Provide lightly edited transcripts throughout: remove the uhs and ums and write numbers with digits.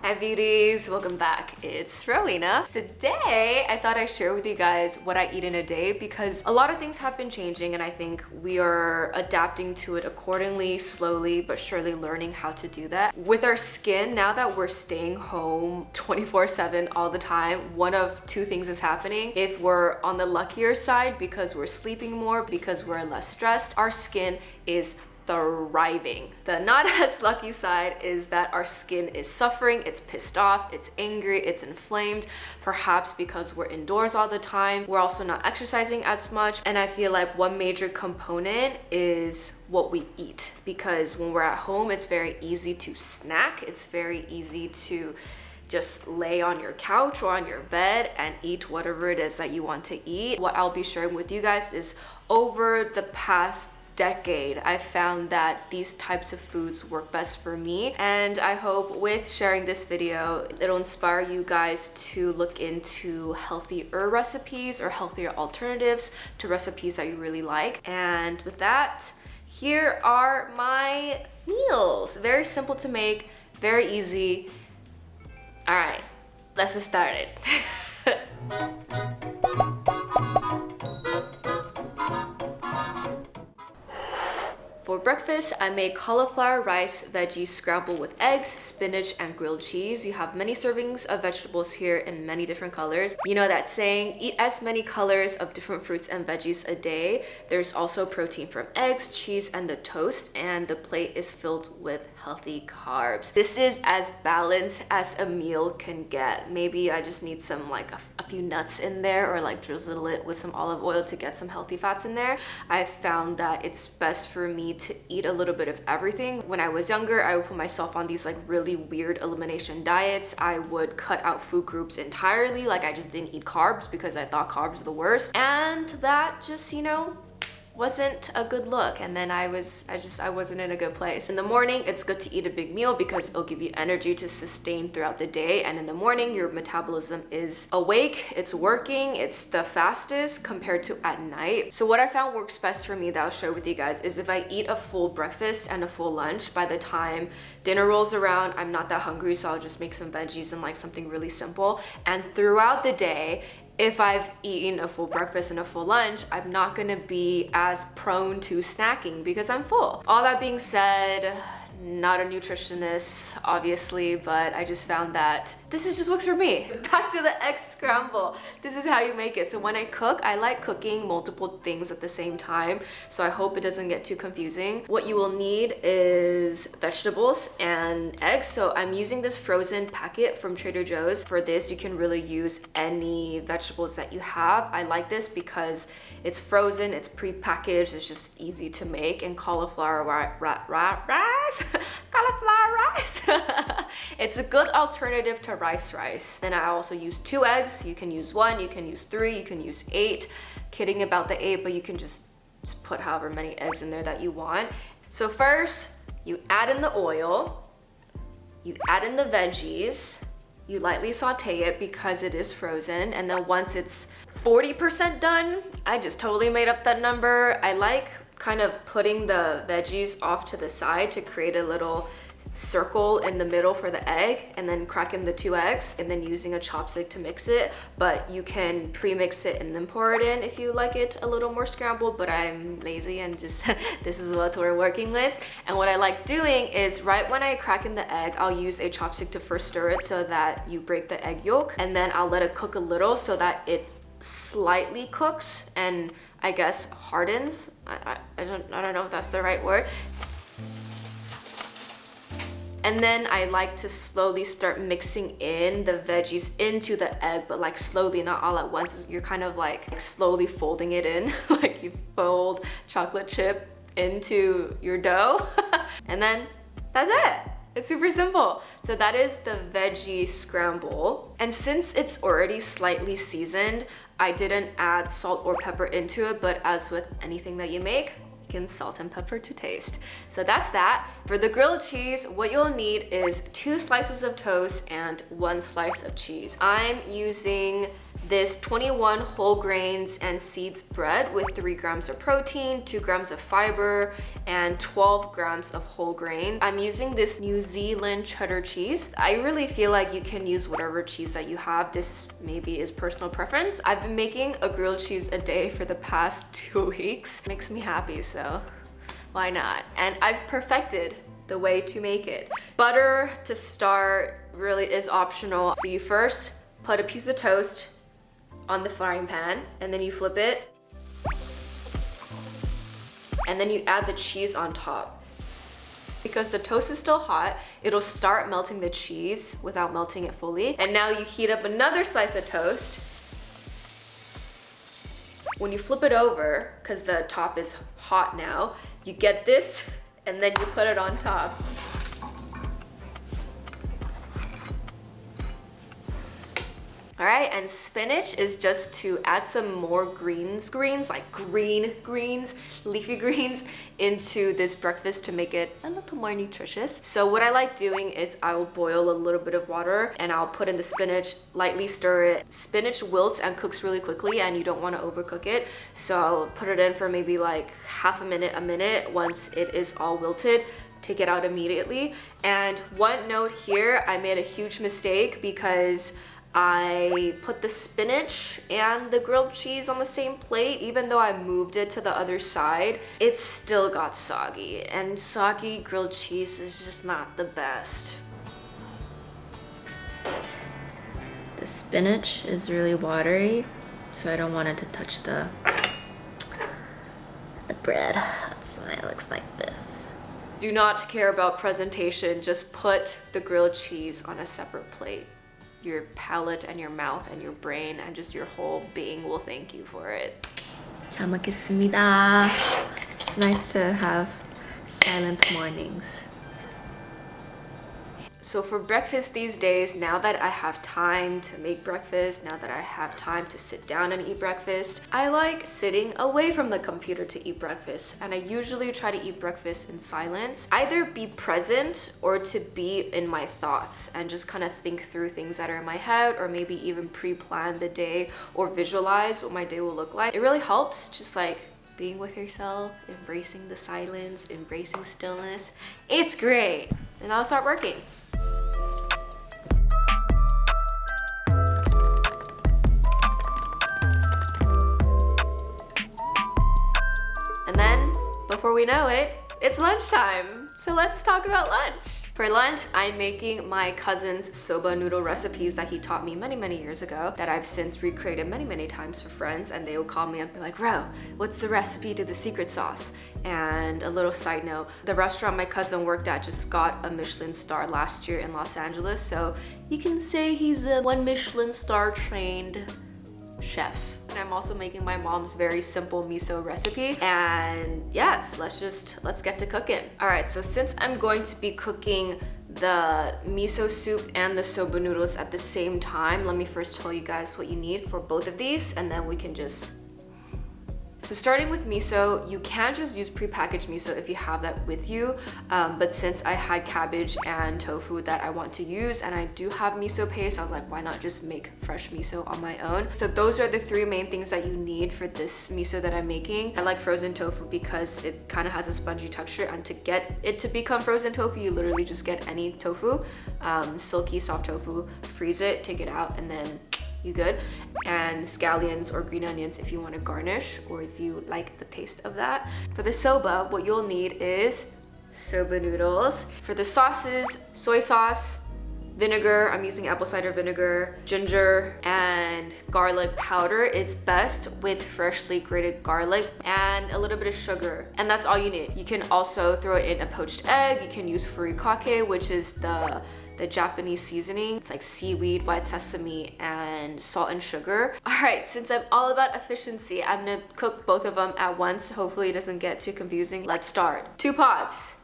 Hi beauties, welcome back. It's Rowena. Today, I thought I'd share with you guys what I eat in a day because a lot of things have been changing and I think we are adapting to it accordingly, slowly but surely learning how to do that. With our skin, now that we're staying home 24/7 all the time, one of two things is happening. If we're on the luckier side because we're sleeping more, because we're less stressed, our skin is thriving. The not as lucky side is that our skin is suffering, it's pissed off, it's angry, it's inflamed, perhaps because we're indoors all the time. We're also not exercising as much, and I feel like one major component is what we eat, because when we're at home, it's very easy to snack, it's very easy to just lay on your couch or on your bed and eat whatever it is that you want to eat. What I'll be sharing with you guys is over the past decade, I found that these types of foods work best for me, and I hope with sharing this video it'll inspire you guys to look into healthier recipes or healthier alternatives to recipes that you really like. And with that, here are my meals. Very simple to make, very easy. All right, let's get started. For breakfast, I made cauliflower rice veggie scramble with eggs, spinach, and grilled cheese. You have many servings of vegetables here in many different colors. You know that saying, eat as many colors of different fruits and veggies a day. There's also protein from eggs, cheese, and the toast, and the plate is filled with healthy carbs. This is as balanced as a meal can get. Maybe I just need some a few nuts in there, or like drizzle it with some olive oil to get some healthy fats in there. I found that it's best for me to eat a little bit of everything. When I was younger, I would put myself on these really weird elimination diets. I would cut out food groups entirely, I just didn't eat carbs because I thought carbs were the worst, and that just wasn't a good look, and then I wasn't in a good place. In the morning, it's good to eat a big meal because it'll give you energy to sustain throughout the day, and in the morning your metabolism is awake, it's working, it's the fastest compared to at night. So what I found works best for me that I'll share with you guys is if I eat a full breakfast and a full lunch, by the time dinner rolls around, I'm not that hungry, so I'll just make some veggies and something really simple. And throughout the day, if I've eaten a full breakfast and a full lunch, I'm not gonna be as prone to snacking because I'm full. All that being said, not a nutritionist, obviously, but I just found that this just works for me. Back to the egg scramble. This is how you make it. So when I cook, I like cooking multiple things at the same time, so I hope it doesn't get too confusing. What you will need is vegetables and eggs. So I'm using this frozen packet from Trader Joe's. For this, you can really use any vegetables that you have. I like this because it's frozen, it's pre-packaged, it's just easy to make. And cauliflower rice, cauliflower rice. It's a good alternative to rice. Then I also use 2 eggs. You can use 1, you can use 3, you can use 8. Kidding about the 8, but you can just put however many eggs in there that you want. So first, you add in the oil, you add in the veggies, you lightly saute it because it is frozen, and then once it's 40% done, I just totally made up that number. I like kind of putting the veggies off to the side to create a little circle in the middle for the egg, and then cracking the 2 eggs and then using a chopstick to mix it. But you can pre-mix it and then pour it in if you like it a little more scrambled, but I'm lazy and just this is what we're working with. And what I like doing is right when I crack in the egg, I'll use a chopstick to first stir it so that you break the egg yolk, and then I'll let it cook a little so that it slightly cooks and I guess hardens. I don't know if that's the right word. And then I like to slowly start mixing in the veggies into the egg, but slowly, not all at once. You're kind of slowly folding it in, like you fold chocolate chip into your dough. And then that's it. It's super simple. So that is the veggie scramble. And since it's already slightly seasoned, I didn't add salt or pepper into it, but as with anything that you make, in salt and pepper to taste. So that's that. For the grilled cheese, what you'll need is 2 slices of toast and 1 slice of cheese. I'm using this 21 whole grains and seeds bread with 3 grams of protein, 2 grams of fiber, and 12 grams of whole grains. I'm using this New Zealand cheddar cheese. I really feel like you can use whatever cheese that you have. This maybe is personal preference. I've been making a grilled cheese a day for the past 2 weeks. Makes me happy, so why not? And I've perfected the way to make it. Butter to start really is optional. So you first put a piece of toast on the frying pan, and then you flip it, and then you add the cheese on top. Because the toast is still hot, it'll start melting the cheese without melting it fully. And now you heat up another slice of toast. When you flip it over, because the top is hot now, you get this, and then you put it on top. All right, and spinach is just to add some more greens, like green greens, leafy greens, into this breakfast to make it a little more nutritious. So what I like doing is I will boil a little bit of water and I'll put in the spinach, lightly stir it. Spinach wilts and cooks really quickly and you don't want to overcook it. So I'll put it in for maybe like half a minute. Once it is all wilted, take it out immediately. And one note here, I made a huge mistake because I put the spinach and the grilled cheese on the same plate. Even though I moved it to the other side, it still got soggy, and soggy grilled cheese is just not the best. The spinach is really watery, so I don't want it to touch the bread. That's why it looks like this. Do not care about presentation, just put the grilled cheese on a separate plate. Your palate and your mouth and your brain and just your whole being will thank you for it. 잘 먹겠습니다. It's nice to have silent mornings. So for breakfast these days, now that I have time to make breakfast, now that I have time to sit down and eat breakfast, I like sitting away from the computer to eat breakfast. And I usually try to eat breakfast in silence, either be present or to be in my thoughts and just kind of think through things that are in my head, or maybe even pre-plan the day or visualize what my day will look like. It really helps, just like being with yourself, embracing the silence, embracing stillness. It's great. And I'll start working. And then, before we know it, it's lunchtime. So let's talk about lunch. For lunch, I'm making my cousin's soba noodle recipes that he taught me many years ago that I've since recreated many times for friends, and they will call me up and be like, Ro, what's the recipe to the secret sauce? And a little side note, the restaurant my cousin worked at just got a Michelin star last year in Los Angeles, so you can say he's a 1 Michelin star trained chef. And I'm also making my mom's very simple miso recipe. And yes, let's get to cooking. All right, so since I'm going to be cooking the miso soup and the soba noodles at the same time, let me first tell you guys what you need for both of these, and then we can just... So starting with miso, you can just use prepackaged miso if you have that with you, but since I had cabbage and tofu that I want to use, and I do have miso paste, I was like, why not just make fresh miso on my own? So those are the 3 main things that you need for this miso that I'm making. I like frozen tofu because it kind of has a spongy texture, and to get it to become frozen tofu, you literally just get any tofu, silky soft tofu, freeze it, take it out, and then you good. And scallions or green onions if you want to garnish, or if you like the taste of that. For the soba, what you'll need is soba noodles. For the sauces, soy sauce, vinegar, I'm using apple cider vinegar, ginger, and garlic powder. It's best with freshly grated garlic, and a little bit of sugar. And that's all you need. You can also throw in a poached egg. You can use furikake, which is the Japanese seasoning. It's like seaweed, white sesame, and salt and sugar. All right, since I'm all about efficiency, I'm gonna cook both of them at once. Hopefully it doesn't get too confusing. Let's start. 2 pots,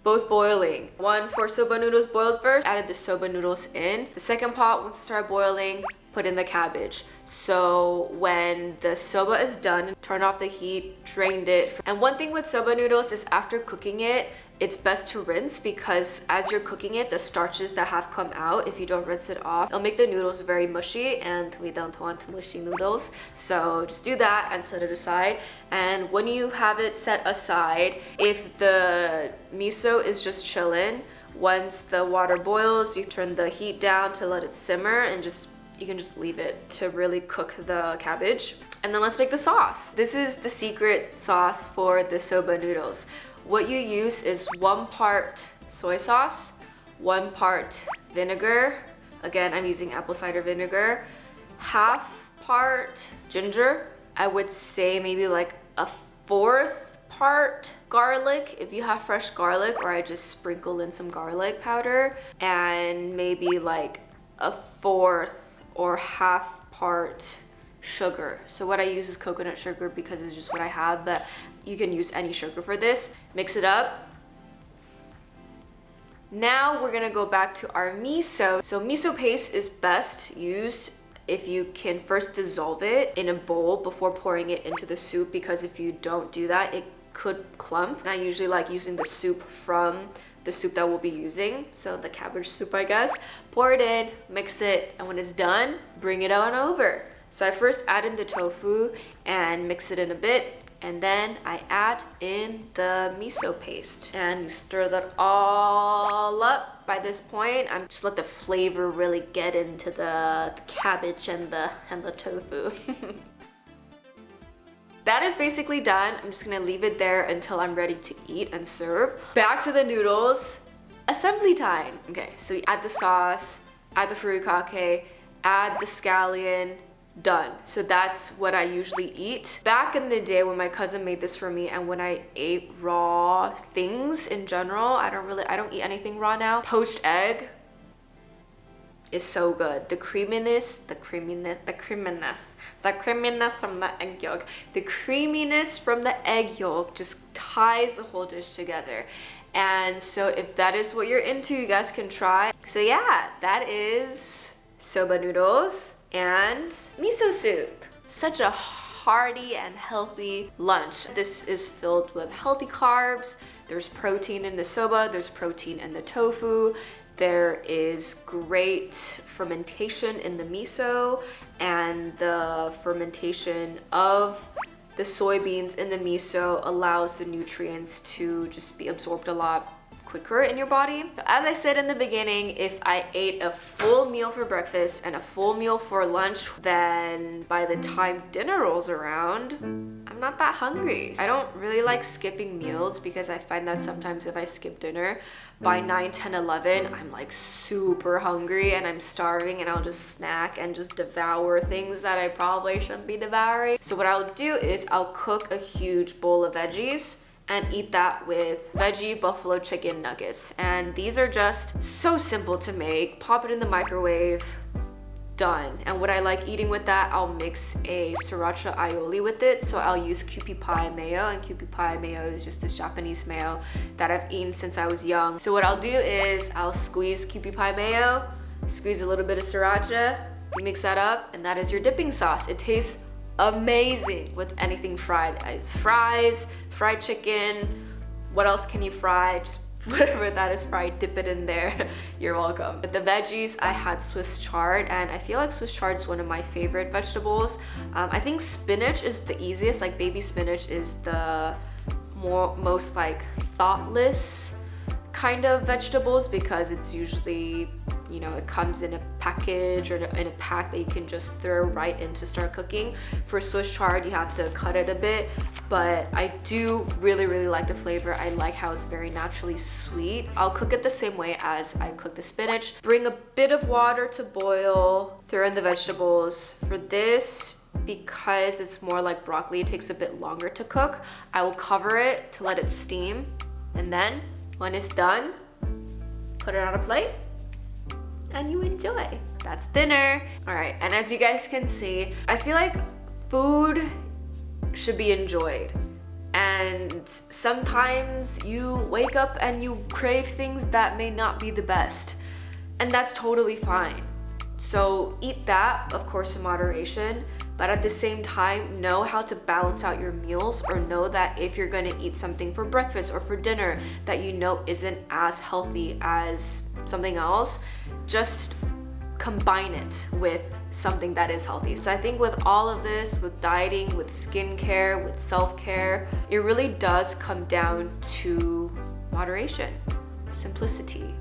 both boiling. One for soba noodles boiled first, added the soba noodles in. The second pot, once it started boiling, put in the cabbage. So when the soba is done, turn off the heat, drained it. And one thing with soba noodles is after cooking it, it's best to rinse, because as you're cooking it, the starches that have come out, if you don't rinse it off, it'll make the noodles very mushy, and we don't want mushy noodles. So just do that and set it aside. And when you have it set aside, if the miso is just chilling, once the water boils, you turn the heat down to let it simmer, and you can just leave it to really cook the cabbage. And then let's make the sauce. This is the secret sauce for the soba noodles. What you use is 1 part soy sauce, 1 part vinegar. Again, I'm using apple cider vinegar. 1/2 part ginger. I would say maybe like a 1/4 part garlic if you have fresh garlic, or I just sprinkle in some garlic powder. And maybe like a 1/4 or 1/2 part sugar. So what I use is coconut sugar because it's just what I have, but you can use any sugar for this. Mix it up. Now we're gonna go back to our miso. So miso paste is best used if you can first dissolve it in a bowl before pouring it into the soup, because if you don't do that, it could clump. And I usually like using the soup from the soup that we'll be using, so the cabbage soup, I guess. Pour it in, mix it, and when it's done, bring it on over. So I first add in the tofu and mix it in a bit, and then I add in the miso paste. And you stir that all up. By this point, I'm just let the flavor really get into the cabbage and the tofu. That is basically done. I'm just gonna leave it there until I'm ready to eat and serve. Back to the noodles. Assembly time. Okay, so you add the sauce, add the furikake, add the scallion, done. So that's what I usually eat. Back in the day when my cousin made this for me, and when I ate raw things in general, I don't eat anything raw now. Poached egg is so good. The creaminess from the egg yolk. The creaminess from the egg yolk just ties the whole dish together. And so if that is what you're into, you guys can try. So yeah, that is soba noodles and miso soup. Such a hearty and healthy lunch. This is filled with healthy carbs. There's protein in the soba, there's protein in the tofu. There is great fermentation in the miso, and the fermentation of the soybeans in the miso allows the nutrients to just be absorbed a lot quicker in your body. As I said in the beginning, if I ate a full meal for breakfast and a full meal for lunch, then by the time dinner rolls around, I'm not that hungry. I don't really like skipping meals because I find that sometimes if I skip dinner, by 9, 10, 11, I'm like super hungry and I'm starving, and I'll just snack and just devour things that I probably shouldn't be devouring. So what I'll do is I'll cook a huge bowl of veggies and eat that with veggie buffalo chicken nuggets. And these are just so simple to make. Pop it in the microwave, done. And what I like eating with that, I'll mix a sriracha aioli with it. So I'll use Kewpie pie mayo, and Kewpie pie mayo is just this Japanese mayo that I've eaten since I was young. So what I'll do is I'll squeeze Kewpie pie mayo, squeeze a little bit of sriracha, you mix that up, and that is your dipping sauce. It tastes amazing with anything fried. It's fries, fried chicken, what else can you fry? Just whatever that is fried, dip it in there. You're welcome. With the veggies, I had Swiss chard, and I feel like Swiss chard is one of my favorite vegetables. I think spinach is the easiest. Like baby spinach is the most like thoughtless kind of vegetables, because it's usually, you know, it comes in a package or in a pack that you can just throw right in to start cooking. For Swiss chard, you have to cut it a bit, but I do really like the flavor. I like how it's very naturally sweet. I'll cook it the same way as I cook the spinach. Bring a bit of water to boil, throw in the vegetables. For this, because it's more like broccoli, it takes a bit longer to cook, I will cover it to let it steam, and then when it's done, put it on a plate and you enjoy. That's dinner. All right, and as you guys can see, I feel like food should be enjoyed. And sometimes you wake up and you crave things that may not be the best. And that's totally fine. So eat that, of course, in moderation, but at the same time, know how to balance out your meals, or know that if you're gonna eat something for breakfast or for dinner that you know isn't as healthy as something else, just combine it with something that is healthy. So I think with all of this, with dieting, with skincare, with self-care, it really does come down to moderation, simplicity,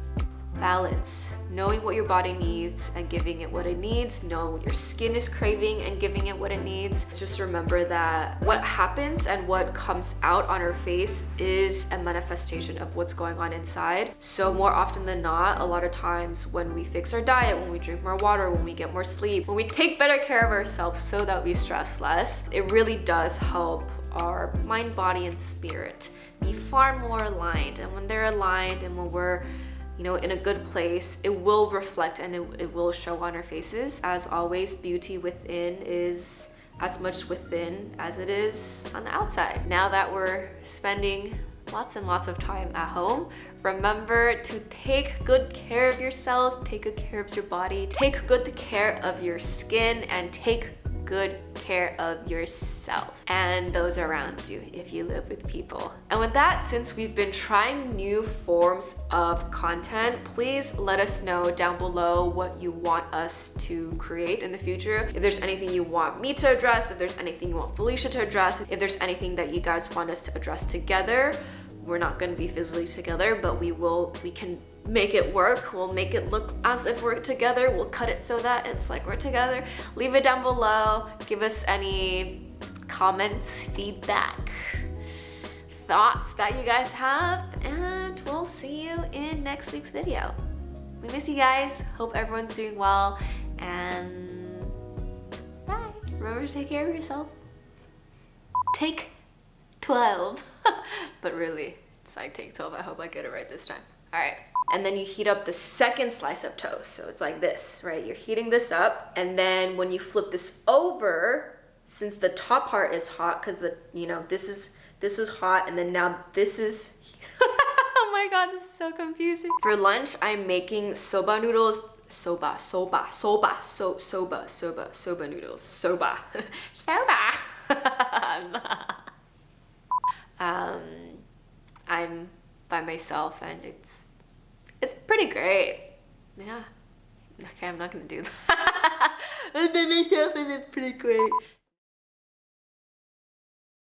balance, knowing what your body needs and giving it what it needs, knowing what your skin is craving and giving it what it needs. Just remember that what happens and what comes out on our face is a manifestation of what's going on inside. So more often than not, a lot of times when we fix our diet, when we drink more water, when we get more sleep, when we take better care of ourselves so that we stress less, it really does help our mind, body, and spirit be far more aligned. And when they're aligned and when we're in a good place, it will reflect and it will show on our faces. As always, beauty within is as much within as it is on the outside. Now that we're spending lots and lots of time at home, remember to take good care of yourselves, take good care of your body, take good care of your skin, and take good care of yourself and those around you if you live with people. And with that, since we've been trying new forms of content, please let us know down below what you want us to create in the future. If there's anything you want me to address, if there's anything you want Felicia to address, if there's anything that you guys want us to address together. We're not going to be physically together, but we can make it work. We'll make it look as if we're together. We'll cut it so that it's like we're together. Leave it down below. Give us any comments, feedback, thoughts that you guys have, and we'll see you in next week's video. We miss you guys. Hope everyone's doing well, and bye. Remember to take care of yourself. Take 12. But really, it's like take 12. I hope I get it right this time. All right. And then you heat up the second slice of toast. So it's like this, right? You're heating this up, and then when you flip this over, since the top part is hot, because this is hot, and then now this is oh my god, this is so confusing. For lunch, I'm making soba noodles. Soba noodles. Soba. I'm by myself, and it's pretty great. Yeah. Okay, I'm not gonna do that. I'm by myself and it's pretty great.